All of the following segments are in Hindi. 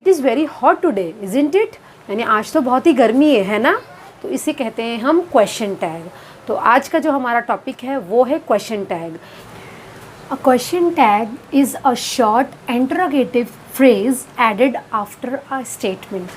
It is very hot today isn't it, यानी आज तो बहुत ही गर्मी है ना। तो इसे कहते हैं हम क्वेश्चन टैग। तो आज का जो हमारा टॉपिक है वो है question tag. A question tag is a short interrogative phrase added after a statement.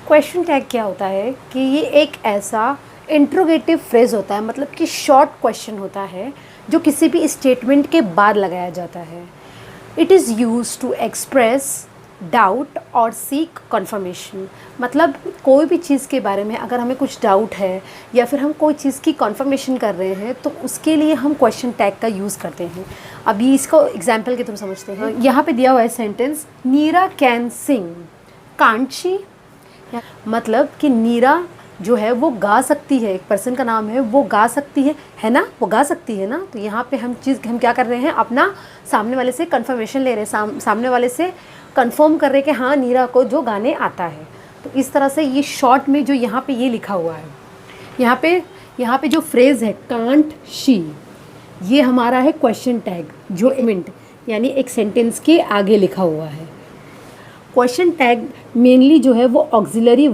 Question tag क्या होता है कि ये एक ऐसा इंट्रोगेटिव फ्रेज होता है, मतलब कि शॉर्ट क्वेश्चन होता है जो किसी भी स्टेटमेंट के बाद लगाया जाता है। It is use to express doubt और सीक कन्फर्मेशन। मतलब कोई भी चीज़ के बारे में अगर हमें कुछ डाउट है या फिर हम कोई चीज़ की कन्फर्मेशन कर रहे हैं तो उसके लिए हम क्वेश्चन टैग का यूज़ करते हैं। अभी इसको एग्जाम्पल के तुम समझते हैं। यहाँ पे दिया हुआ है sentence, Neera can sing can't she. मतलब कि नीरा जो है वो गा सकती है, एक पर्सन का नाम है, वो गा सकती है ना, वो गा सकती है ना। तो यहाँ पे हम क्या कर रहे हैं, अपना सामने वाले से कंफर्मेशन ले रहे हैं, सामने वाले से कंफर्म कर रहे हैं कि हाँ नीरा को जो गाने आता है। तो इस तरह से ये शॉर्ट में जो यहाँ पे ये लिखा हुआ है, यहाँ पे जो फ्रेज़ है कांट शी, ये हमारा है क्वेश्चन टैग, जो इवेंट यानी एक सेंटेंस के आगे लिखा हुआ है। क्वेश्चन टैग मेनली जो है वो ऑक्सिलरी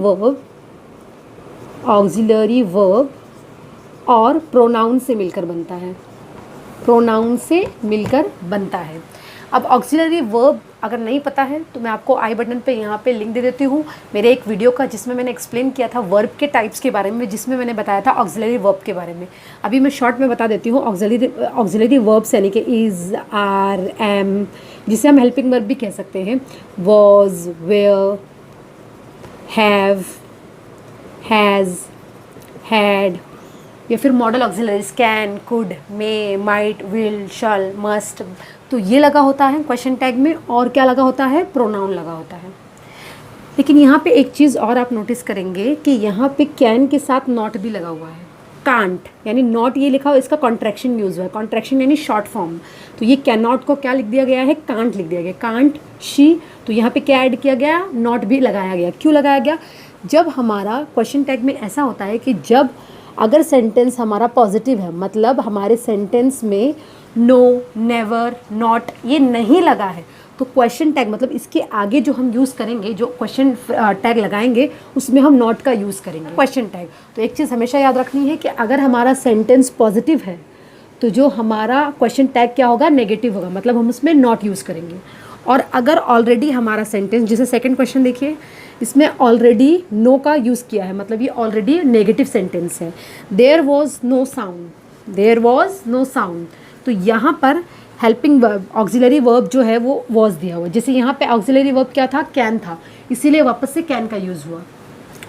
वर्ब और प्रोनाउन से मिलकर बनता है। अब ऑक्सिलरी वर्ब अगर नहीं पता है तो मैं आपको आई बटन पे यहाँ पे लिंक दे देती हूँ मेरे एक वीडियो का, जिसमें मैंने एक्सप्लेन किया था वर्ब के टाइप्स के बारे में, जिसमें मैंने बताया था ऑक्सिलरी वर्ब के बारे में। अभी मैं शॉर्ट में बता देती हूँ। ऑक्सिलरी वर्ब्स यानी कि इज़, आर, एम, जिसे हम हेल्पिंग वर्ब भी कह सकते हैं, was, were, have, has, had, या फिर modal auxiliaries can, could, may, might, will, shall, must. तो ये लगा होता है क्वेश्चन टैग में। और क्या लगा होता है, प्रोनाउन लगा होता है। लेकिन यहाँ पे एक चीज़ और आप नोटिस करेंगे कि यहाँ पे कैन के साथ नॉट भी लगा हुआ है। कांट यानी नॉट ये लिखा हुआ, इसका कॉन्ट्रैक्शन यूज़ हुआ है, कॉन्ट्रैक्शन यानी शॉर्ट फॉर्म। तो ये कैन नॉट को क्या लिख दिया गया है, कांट लिख दिया गया, कांट शी। तो यहाँ पे क्या ऐड किया गया, नॉट भी लगाया गया। क्यों लगाया गया, जब हमारा क्वेश्चन टैग में ऐसा होता है कि जब अगर सेंटेंस हमारा पॉजिटिव है, मतलब हमारे सेंटेंस में नो, नेवर, नॉट ये नहीं लगा है, तो क्वेश्चन टैग मतलब इसके आगे जो हम यूज़ करेंगे, जो क्वेश्चन टैग लगाएंगे उसमें हम नॉट का यूज़ करेंगे क्वेश्चन टैग। तो एक चीज़ हमेशा याद रखनी है कि अगर हमारा सेंटेंस पॉजिटिव है तो जो हमारा क्वेश्चन टैग क्या होगा, नेगेटिव होगा, मतलब हम उसमें नॉट यूज़ करेंगे। और अगर ऑलरेडी हमारा सेंटेंस, जैसे सेकंड क्वेश्चन देखिए, इसमें ऑलरेडी नो का यूज़ किया है, मतलब ये ऑलरेडी नेगेटिव सेंटेंस है। देयर वॉज नो साउंड, तो यहाँ पर हेल्पिंग वर्ब, ऑक्सिलरी वर्ब जो है वो वॉज दिया हुआ है। जैसे यहाँ पे ऑक्सिलरी वर्ब क्या था, कैन था, इसीलिए वापस से कैन का यूज़ हुआ।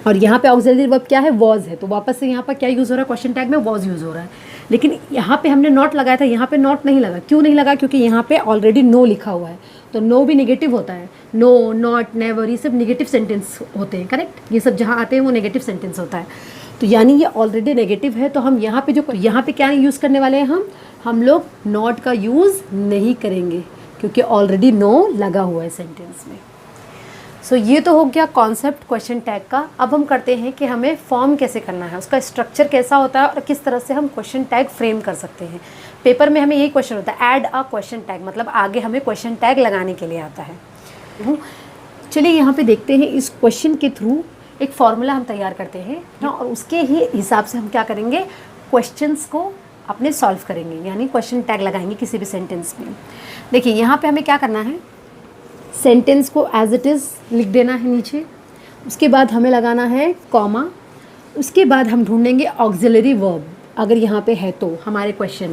और यहाँ पे ऑक्सिलरी वर्ब क्या है, वॉज है, तो वापस से यहाँ पर क्या यूज़ हो रहा है, क्वेश्चन टैग में वॉज यूज़ हो रहा है। लेकिन यहाँ पे हमने नॉट लगाया था, यहाँ पे नॉट नहीं लगा। क्यों नहीं लगा, क्योंकि यहाँ पे ऑलरेडी नो लिखा हुआ है। तो नो भी नेगेटिव होता है, नो, नॉट, नेवर, ये सब नेगेटिव सेंटेंस होते हैं, करेक्ट। ये सब जहाँ आते हैं वो नेगेटिव सेंटेंस होता है। तो यानी ये ऑलरेडी नेगेटिव है, तो हम यहाँ पे क्या यूज़ करने वाले हैं, हम लोग नॉट का यूज़ नहीं करेंगे, क्योंकि ऑलरेडी नो लगा हुआ है सेंटेंस में। सो ये तो हो गया कॉन्सेप्ट क्वेश्चन टैग का। अब हम करते हैं कि हमें फॉर्म कैसे करना है, उसका स्ट्रक्चर कैसा होता है और किस तरह से हम क्वेश्चन टैग फ्रेम कर सकते हैं। पेपर में हमें यही क्वेश्चन होता है, ऐड अ क्वेश्चन टैग, मतलब आगे हमें क्वेश्चन टैग लगाने के लिए आता है। चलिए यहाँ पे देखते हैं, इस क्वेश्चन के थ्रू एक फॉर्मूला हम तैयार करते हैं ना, और उसके ही हिसाब से हम क्या करेंगे, क्वेश्चंस को अपने सॉल्व करेंगे, यानी क्वेश्चन टैग लगाएंगे किसी भी सेंटेंस में। देखिए यहाँ पे हमें क्या करना है, सेंटेंस को एज इट इज़ लिख देना है नीचे, उसके बाद हमें लगाना है कॉमा, उसके बाद हम ढूंढेंगे ऑक्सिलरी वर्ब, अगर यहाँ पे है तो हमारे क्वेश्चन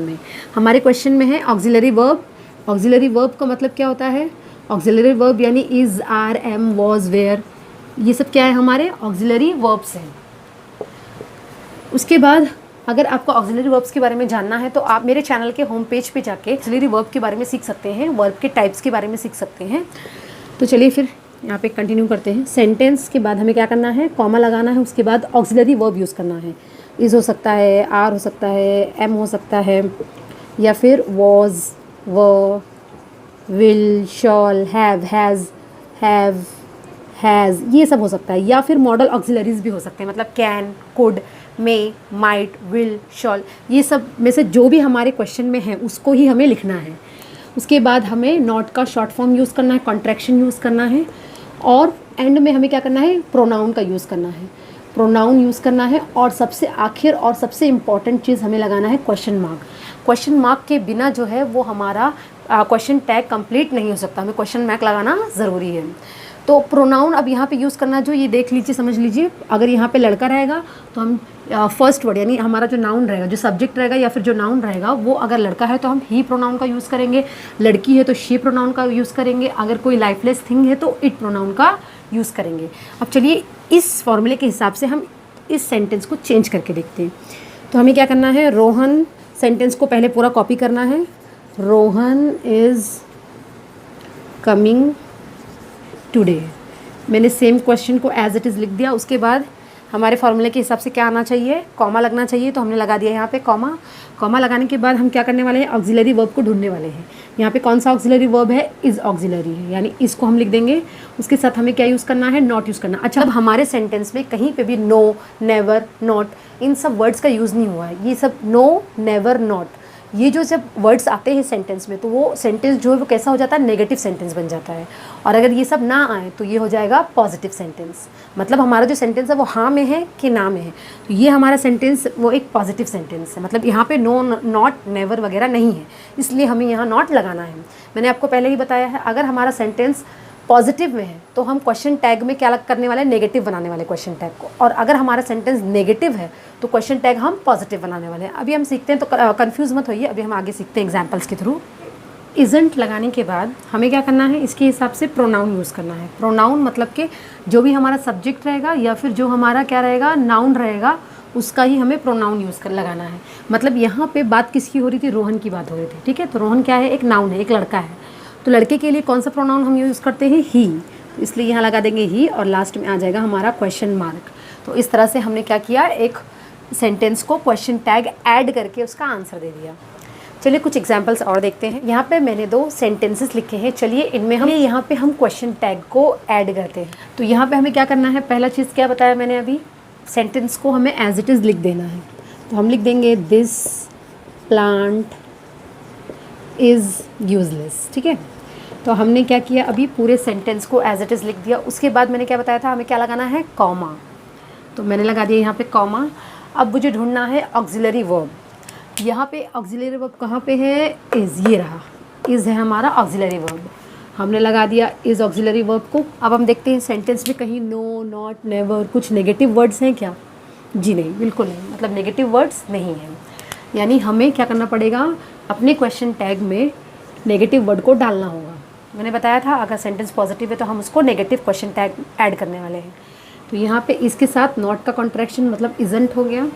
में है ऑक्सिलरी वर्ब। ऑक्सिलरी वर्ब का मतलब क्या होता है, ऑक्सिलरी वर्ब यानी is, are, am, was, were, ये सब क्या है, हमारे ऑक्सिलरी वर्ब्स हैं। उसके बाद अगर आपको ऑक्सिलरी वर्ब्स के बारे में जानना है तो आप मेरे चैनल के होम पेज पे जाके ऑक्सिलरी वर्ब के बारे में सीख सकते हैं, वर्ब के टाइप्स के बारे में सीख सकते हैं। तो चलिए फिर यहाँ पे कंटिन्यू करते हैं। सेंटेंस के बाद हमें क्या करना है, कॉमा लगाना है, उसके बाद ऑक्सिलरी वर्ब यूज़ करना है। इज़ हो सकता है, आर हो सकता है, एम हो सकता है, या फिर वॉज, व, विल, शॉल, हैव, हैज़, ये सब हो सकता है। या फिर मॉडल ऑक्सिलरीज भी हो सकते हैं, मतलब can, could, may, might, will, shall, ये सब में से जो भी हमारे क्वेश्चन में है उसको ही हमें लिखना है। उसके बाद हमें नॉट का शॉर्ट फॉर्म यूज़ करना है, कॉन्ट्रैक्शन यूज़ करना है, और एंड में हमें क्या करना है, प्रोनाउन का यूज़ करना है, प्रोनाउन यूज़ करना है। और सबसे आखिर और सबसे इम्पॉर्टेंट चीज़ हमें लगाना है क्वेश्चन मार्क। क्वेश्चन मार्क के बिना जो है वो हमारा क्वेश्चन टैग कंप्लीट नहीं हो सकता, हमें क्वेश्चन मार्क लगाना ज़रूरी है। तो प्रोनाउन अब यहाँ पे यूज़ करना, जो ये देख लीजिए, समझ लीजिए, अगर यहाँ पे लड़का रहेगा तो हम फर्स्ट वर्ड यानी हमारा जो नाउन रहेगा, जो सब्जेक्ट रहेगा या फिर जो नाउन रहेगा, वो अगर लड़का है तो हम ही प्रोनाउन का यूज़ करेंगे, लड़की है तो शी प्रोनाउन का यूज़ करेंगे, अगर कोई लाइफलेस थिंग है तो इट प्रोनाउन का यूज़ करेंगे। अब चलिए इस फॉर्मूले के हिसाब से हम इस सेंटेंस को चेंज करके देखते हैं। तो हमें क्या करना है, रोहन सेंटेंस को पहले पूरा कॉपी करना है, रोहन इज़ कमिंग टुडे। मैंने सेम क्वेश्चन को एज इट इज़ लिख दिया। उसके बाद हमारे फॉर्मूले के हिसाब से क्या आना चाहिए, कॉमा लगना चाहिए, तो हमने लगा दिया यहाँ पे कॉमा। कॉमा लगाने के बाद हम क्या करने वाले हैं, ऑक्सिलरी वर्ब को ढूंढने वाले हैं। यहाँ पे कौन सा ऑक्सिलरी वर्ब है, इज़ ऑक्सिलरी है, यानी इसको हम लिख देंगे। उसके साथ हमें क्या यूज़ करना है, नॉट यूज़ करना। अच्छा, अब हमारे सेंटेंस में कहीं पे भी नो, नेवर, नॉट, इन सब वर्ड्स का यूज़ नहीं हुआ है। ये सब नो, नेवर, नॉट, ये जो जब वर्ड्स आते हैं सेंटेंस में तो वो सेंटेंस जो है वो कैसा हो जाता है, नेगेटिव सेंटेंस बन जाता है। और अगर ये सब ना आए तो ये हो जाएगा पॉजिटिव सेंटेंस। मतलब हमारा जो सेंटेंस है वो हाँ में है कि ना में है, तो ये हमारा सेंटेंस वो एक पॉजिटिव सेंटेंस है। मतलब यहाँ पे नो, नॉट, नेवर वगैरह नहीं है, इसलिए हमें यहाँ नॉट लगाना है। मैंने आपको पहले ही बताया है, अगर हमारा सेंटेंस पॉजिटिव में है तो हम क्वेश्चन टैग में क्या करने वाले हैं, नेगेटिव बनाने वाले क्वेश्चन टैग को। और अगर हमारा सेंटेंस नेगेटिव है तो क्वेश्चन टैग हम पॉजिटिव बनाने वाले हैं। अभी हम सीखते हैं, तो कंफ्यूज मत होइए, अभी हम आगे सीखते हैं एग्जांपल्स के थ्रू। इज़ंट लगाने के बाद हमें क्या करना है, इसके हिसाब से प्रोनाउन यूज़ करना है। प्रोनाउन मतलब कि जो भी हमारा सब्जेक्ट रहेगा या फिर जो हमारा क्या रहेगा, नाउन रहेगा, उसका ही हमें प्रोनाउन यूज़ कर लगाना है। मतलब यहाँ पे बात किसकी हो रही थी, रोहन की बात हो रही थी, ठीक है। तो रोहन क्या है, एक नाउन है, एक लड़का है। तो लड़के के लिए कौन सा प्रोनाउन हम यूज़ करते हैं, ही, तो इसलिए यहाँ लगा देंगे ही, और लास्ट में आ जाएगा हमारा क्वेश्चन मार्क। तो इस तरह से हमने क्या किया, एक सेंटेंस को क्वेश्चन टैग ऐड करके उसका आंसर दे दिया। चलिए कुछ एग्जांपल्स और देखते हैं। यहाँ पे मैंने 2 सेंटेंसेस लिखे हैं, चलिए इनमें हम यहाँ पे हम क्वेश्चन टैग को ऐड करते हैं। तो यहाँ पे हमें क्या करना है, पहला चीज़ क्या बताया मैंने अभी, सेंटेंस को हमें एज इट इज़ लिख देना है। तो हम लिख देंगे दिस प्लांट इज़ यूजलेस, ठीक है। तो हमने क्या किया, अभी पूरे सेंटेंस को एज इट इज़ लिख दिया। उसके बाद मैंने क्या बताया था, हमें क्या लगाना है, कॉमा। तो मैंने लगा दिया यहाँ पे कॉमा। अब मुझे ढूंढना है ऑक्सिलरी वर्ब। यहाँ पे ऑक्सिलरी वर्ब कहाँ पे है, इज़, ये रहा, इज़ है हमारा ऑक्सिलरी वर्ब। हमने लगा दिया इज़ ऑक्सिलरी वर्ब को। अब हम देखते हैं सेंटेंस में कहीं नो, नॉट, नेवर कुछ नेगेटिव वर्ड्स हैं क्या, जी नहीं, बिल्कुल नहीं, मतलब नेगेटिव वर्ड्स नहीं हैं। यानी हमें क्या करना पड़ेगा, अपने क्वेश्चन टैग में नेगेटिव वर्ड को डालना होगा। मैंने बताया था अगर सेंटेंस पॉजिटिव है तो हम उसको नेगेटिव क्वेश्चन टैग ऐड करने वाले हैं। तो यहाँ पे इसके साथ नॉट का कॉन्ट्रैक्शन मतलब इज़ंट हो गया,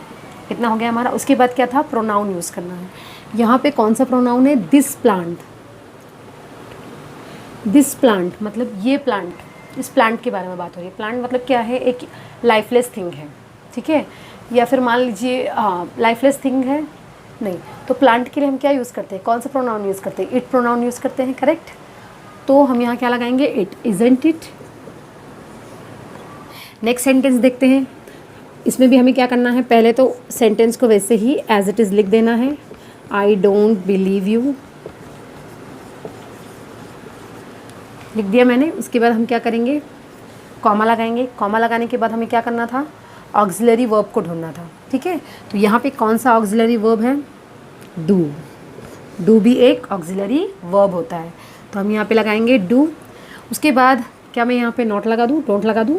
इतना हो गया हमारा। उसके बाद क्या था, प्रोनाउन यूज़ करना है। यहाँ पे कौन सा प्रोनाउन है, दिस प्लांट। दिस प्लांट मतलब ये प्लांट, इस प्लांट के बारे में बात हो रही है। प्लांट मतलब क्या है, एक लाइफलेस थिंग है, ठीक है। या फिर मान लीजिए लाइफलेस थिंग है नहीं, तो प्लांट के लिए हम क्या यूज़ करते हैं, कौन सा प्रोनाउन यूज़ करते हैं, इट प्रोनाउन यूज़ करते हैं, करेक्ट। तो हम यहाँ क्या लगाएंगे, it, isn't it. Next sentence देखते हैं। इसमें भी हमें क्या करना है, पहले तो सेंटेंस को वैसे ही एज इट इज़ लिख देना है, आई डोंट बिलीव यू, लिख दिया मैंने। उसके बाद हम क्या करेंगे, कॉमा लगाएंगे। कॉमा लगाने के बाद हमें क्या करना था, ऑक्सिलरी वर्ब को ढूंढना था, ठीक है। तो यहाँ पे कौन सा ऑक्सिलरी वर्ब है, डू। डू भी एक ऑक्सिलरी वर्ब होता है, तो हम यहाँ पे लगाएंगे डू। उसके बाद क्या मैं यहाँ पे नॉट लगा दूँ, डोंट लगा दूँ,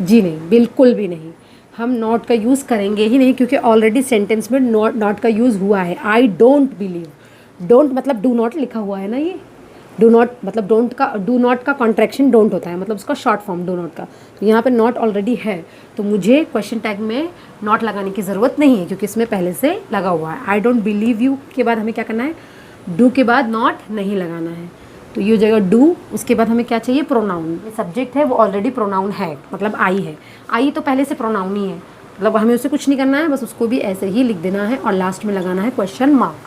जी नहीं, बिल्कुल भी नहीं, हम नॉट का यूज़ करेंगे ही नहीं, क्योंकि ऑलरेडी सेंटेंस में नॉट का यूज़ हुआ है। आई डोंट बिलीव, डोंट मतलब डू नॉट लिखा हुआ है ना, ये डू नॉट मतलब डू नॉट का कॉन्ट्रैक्शन डोंट होता है, मतलब उसका शॉर्ट फॉर्म डू नॉट का। तो यहाँ पे नॉट ऑलरेडी है, तो मुझे क्वेश्चन टैग में नॉट लगाने की ज़रूरत नहीं है, क्योंकि इसमें पहले से लगा हुआ है। आई डोंट बिलीव यू के बाद हमें क्या करना है, डू के बाद नॉट नहीं लगाना है, तो ये हो जाएगा डू। उसके बाद हमें क्या चाहिए, प्रोनाउन। सब्जेक्ट है वो ऑलरेडी प्रोनाउन है, मतलब आई है, आई तो पहले से प्रोनाउन ही है, मतलब हमें उससे कुछ नहीं करना है, बस उसको भी ऐसे ही लिख देना है और लास्ट में लगाना है क्वेश्चन मार्क।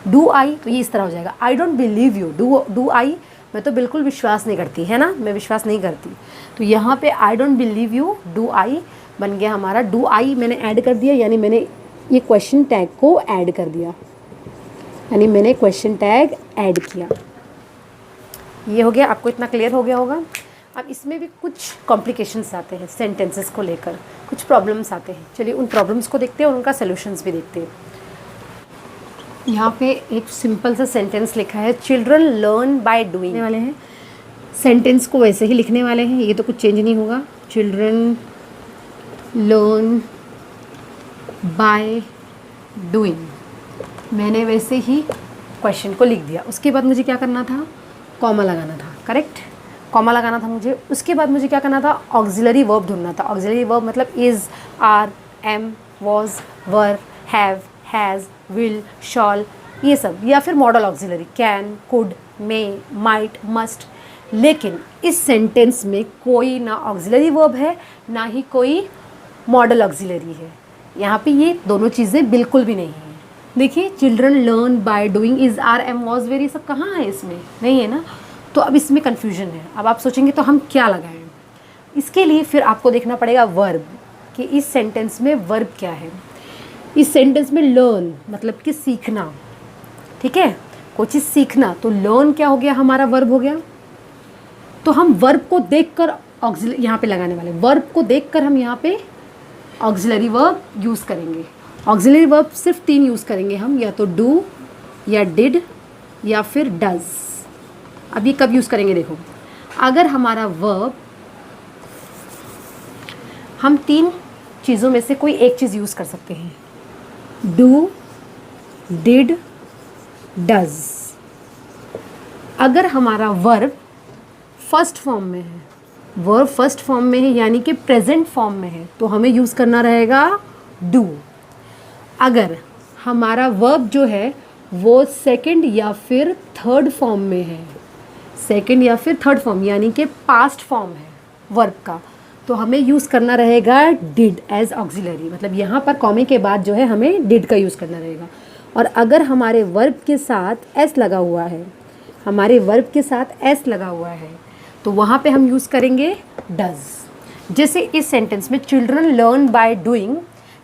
डू आई, तो ये इस तरह हो जाएगा, I don't believe you, do I, मैं तो बिल्कुल विश्वास नहीं करती, है ना, मैं विश्वास नहीं करती। तो यहाँ पे I don't believe you, do I बन गया हमारा। डू आई मैंने ऐड कर दिया, यानी मैंने ये क्वेश्चन टैग को ऐड कर दिया, यानी मैंने क्वेश्चन टैग ऐड किया। ये हो गया, आपको इतना क्लियर हो गया होगा। अब इसमें भी कुछ कॉम्प्लिकेशंस आते हैं सेंटेंसेस को लेकर, कुछ प्रॉब्लम्स आते हैं। चलिए उन प्रॉब्लम्स को देखते हैं और उनका सॉल्यूशंस भी देखते हैं। यहाँ पे एक सिंपल सा सेंटेंस लिखा है, चिल्ड्रन लर्न बाय डूइंग वाले हैं। सेंटेंस को वैसे ही लिखने वाले हैं, ये तो कुछ चेंज नहीं होगा। चिल्ड्रन लर्न बाय डूइंग, मैंने वैसे ही क्वेश्चन को लिख दिया। उसके बाद मुझे क्या करना था, कॉमा लगाना था, करेक्ट, कॉमा लगाना था मुझे। उसके बाद मुझे क्या करना था, ऑक्सिलरी वर्ब ढूंढना था। ऑक्सिलरी वर्ब मतलब is, are, am, was, were, have, has, will, shall, ये सब, या फिर modal auxiliary can, could, may, might, must. लेकिन इस सेंटेंस में कोई ना ऑक्सिलरी वर्ब है ना ही कोई मॉडल ऑक्सिलरी है। यहाँ पे ये दोनों चीज़ें बिल्कुल भी नहीं है। देखिए children learn by doing, is, are, am, was, were, ये सब कहाँ है, इसमें नहीं है ना। तो अब इसमें कन्फ्यूजन है। अब आप सोचेंगे तो हम क्या लगाएं, इसके लिए फिर आपको देखना पड़ेगा वर्ब, कि इस सेंटेंस में वर्ब क्या है। इस सेंटेंस में लर्न मतलब कि सीखना, ठीक है, कोई चीज़ सीखना, तो लर्न क्या हो गया, हमारा वर्ब हो गया। तो हम वर्ब को देखकर ऑक्सिलरी यहाँ पे लगाने वाले, वर्ब को देखकर हम यहाँ पे ऑक्सिलरी वर्ब यूज़ करेंगे। ऑक्सिलरी वर्ब सिर्फ 3 यूज़ करेंगे हम, या तो डू, या डिड, या फिर डज। अब ये कब यूज़ करेंगे, देखो, अगर हमारा वर्ब, हम 3 चीज़ों में से कोई एक चीज़ यूज़ कर सकते हैं, डू, डिड, डज। अगर हमारा वर्ब फर्स्ट फॉर्म में है, वर्ब फर्स्ट फॉर्म में है यानी कि प्रेजेंट फॉर्म में है, तो हमें यूज़ करना रहेगा डू। अगर हमारा वर्ब जो है वो सेकंड या फिर थर्ड फॉर्म में है, सेकंड या फिर थर्ड फॉर्म यानी कि पास्ट फॉर्म है वर्ब का, तो हमें यूज़ करना रहेगा डिड एज ऑक्सिलरी। मतलब यहाँ पर कॉमे के बाद जो है हमें डिड का यूज़ करना रहेगा। और अगर हमारे वर्ब के साथ एस लगा हुआ है, हमारे वर्ब के साथ एस लगा हुआ है, तो वहाँ पे हम यूज़ करेंगे डज। जैसे इस सेंटेंस में चिल्ड्रन लर्न बाय डूइंग,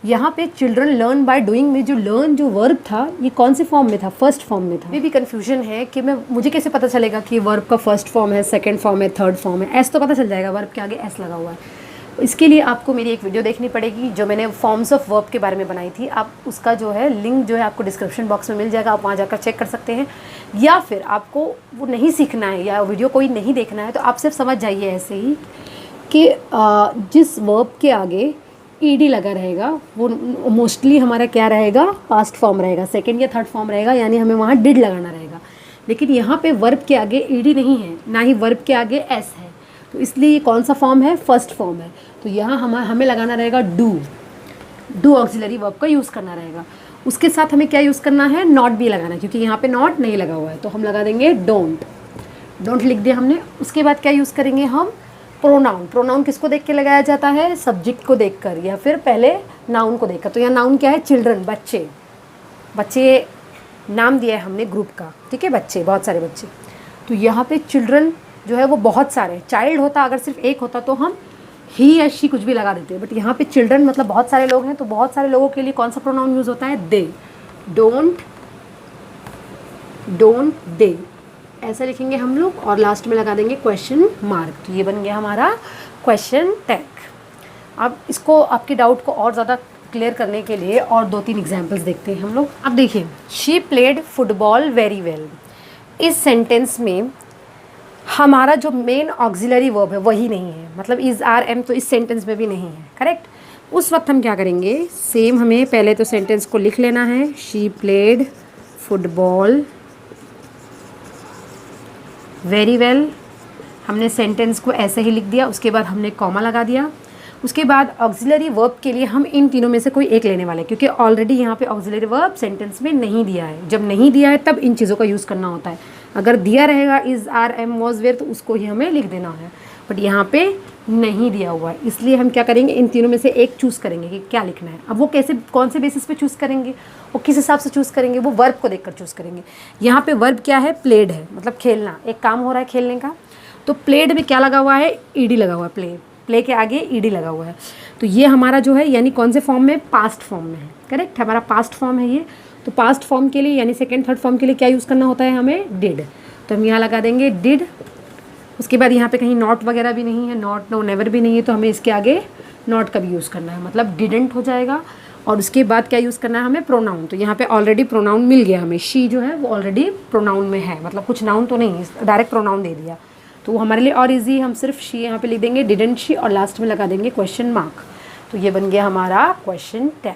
यहाँ पे चिल्ड्रन लर्न बाय डूइंग में जो लर्न जो वर्ब था, ये कौन से फॉर्म में था, फर्स्ट फॉर्म में था। ये भी कन्फ्यूजन है कि मुझे कैसे पता चलेगा कि वर्ब का फर्स्ट फॉर्म है, सेकंड फॉर्म है, थर्ड फॉर्म है। एस तो पता चल जाएगा, वर्ब के आगे एस लगा हुआ है। इसके लिए आपको मेरी एक वीडियो देखनी पड़ेगी जो मैंने फॉर्म्स ऑफ वर्ब के बारे में बनाई थी। आप उसका जो है लिंक जो है आपको डिस्क्रिप्शन बॉक्स में मिल जाएगा, आप वहाँ जाकर चेक कर सकते हैं। या फिर आपको वो नहीं सीखना है या वीडियो कोई नहीं देखना है, तो आप सिर्फ समझ जाइए ऐसे ही कि जिस वर्ब के आगे ईडी लगा रहेगा वो मोस्टली हमारा क्या रहेगा, पास्ट फॉर्म रहेगा, सेकंड या थर्ड फॉर्म रहेगा, यानी हमें वहाँ डिड लगाना रहेगा। लेकिन यहाँ पे वर्ब के आगे ईडी नहीं है, ना ही वर्ब के आगे एस है, तो इसलिए ये कौन सा फॉर्म है, फर्स्ट फॉर्म है। तो यहाँ हमें लगाना रहेगा डू ऑक्सिलरी वर्ब का यूज़ करना रहेगा। उसके साथ हमें क्या यूज़ करना है, नॉट भी लगाना है, क्योंकि यहाँ पे नॉट नहीं लगा हुआ है, तो हम लगा देंगे डोंट लिख दिया हमने। उसके बाद क्या यूज़ करेंगे हम, प्रोनाउन किसको देख के लगाया जाता है, सब्जेक्ट को देखकर या फिर पहले नाउन को देखकर। तो यहाँ नाउन क्या है, चिल्ड्रन, बच्चे नाम दिया है हमने ग्रुप का, ठीक है, बच्चे, बहुत सारे बच्चे। तो यहाँ पे चिल्ड्रन जो है वो बहुत सारे, चाइल्ड होता अगर सिर्फ एक होता तो हम ही या शी कुछ भी लगा देते हैं, बट यहाँ पे चिल्ड्रन मतलब बहुत सारे लोग हैं, तो बहुत सारे लोगों के लिए कौन सा प्रोनाउन यूज़ होता है, दे, डोंट दे, ऐसा लिखेंगे हम लोग। और लास्ट में लगा देंगे क्वेश्चन मार्क, तो ये बन गया हमारा क्वेश्चन टैग। अब इसको, आपके डाउट को और ज़्यादा क्लियर करने के लिए और 2-3 एग्जांपल्स देखते हैं हम लोग। अब देखिए, she played football very well. इस सेंटेंस में हमारा जो मेन ऑक्सिलरी वर्ब है वही नहीं है, मतलब इज़, आर, एम, तो इस सेंटेंस में भी नहीं है, करेक्ट। उस वक्त हम क्या करेंगे, सेम हमें पहले तो सेंटेंस को लिख लेना है, she played football very well. हमने सेंटेंस को ऐसे ही लिख दिया, उसके बाद हमने कॉमा लगा दिया। उसके बाद ऑक्सिलरी वर्ब के लिए हम इन तीनों में से कोई एक लेने वाले हैं, क्योंकि ऑलरेडी यहाँ पे ऑक्सिलरी वर्ब सेंटेंस में नहीं दिया है। जब नहीं दिया है तब इन चीज़ों का यूज़ करना होता है। अगर दिया रहेगा is, are, am, was, were, तो उसको ही हमें लिख देना है, बट यहाँ पे नहीं दिया हुआ है, इसलिए हम क्या करेंगे, इन तीनों में से एक चूज़ करेंगे कि क्या लिखना है। अब वो कैसे, कौन से बेसिस पे चूज़ करेंगे, वो किस हिसाब से चूज़ करेंगे, वो वर्ब को देखकर चूज़ करेंगे। यहाँ पे वर्ब क्या है, प्लेड है, मतलब खेलना, एक काम हो रहा है खेलने का। तो प्लेड में क्या लगा हुआ है, ईडी लगा हुआ है, प्ले के आगे ईडी लगा हुआ है। तो ये हमारा जो है, यानी कौन से फॉर्म में, पास्ट फॉर्म में है, करेक्ट, हमारा पास्ट फॉर्म है ये। तो पास्ट फॉर्म के लिए यानी सेकेंड थर्ड फॉर्म के लिए क्या यूज़ करना होता है हमें, डिड। तो हम यहाँ लगा देंगे डिड उसके बाद यहाँ पे कहीं नॉट वगैरह भी नहीं है, नॉट नो नेवर भी नहीं है, तो हमें इसके आगे नॉट का भी यूज़ करना है, मतलब डिडंट हो जाएगा। और उसके बाद क्या यूज़ करना है हमें, प्रोनाउन। तो यहाँ पे ऑलरेडी प्रोनाउन मिल गया हमें, शी जो है वो ऑलरेडी प्रोनाउन में है, मतलब कुछ नाउन तो नहीं है, डायरेक्ट प्रोनाउन दे दिया। तो वो हमारे लिए और इजी, हम सिर्फ शी यहाँ पे लिख देंगे, डिडंट शी, और लास्ट में लगा देंगे क्वेश्चन मार्क। तो ये बन गया हमारा क्वेश्चन 10।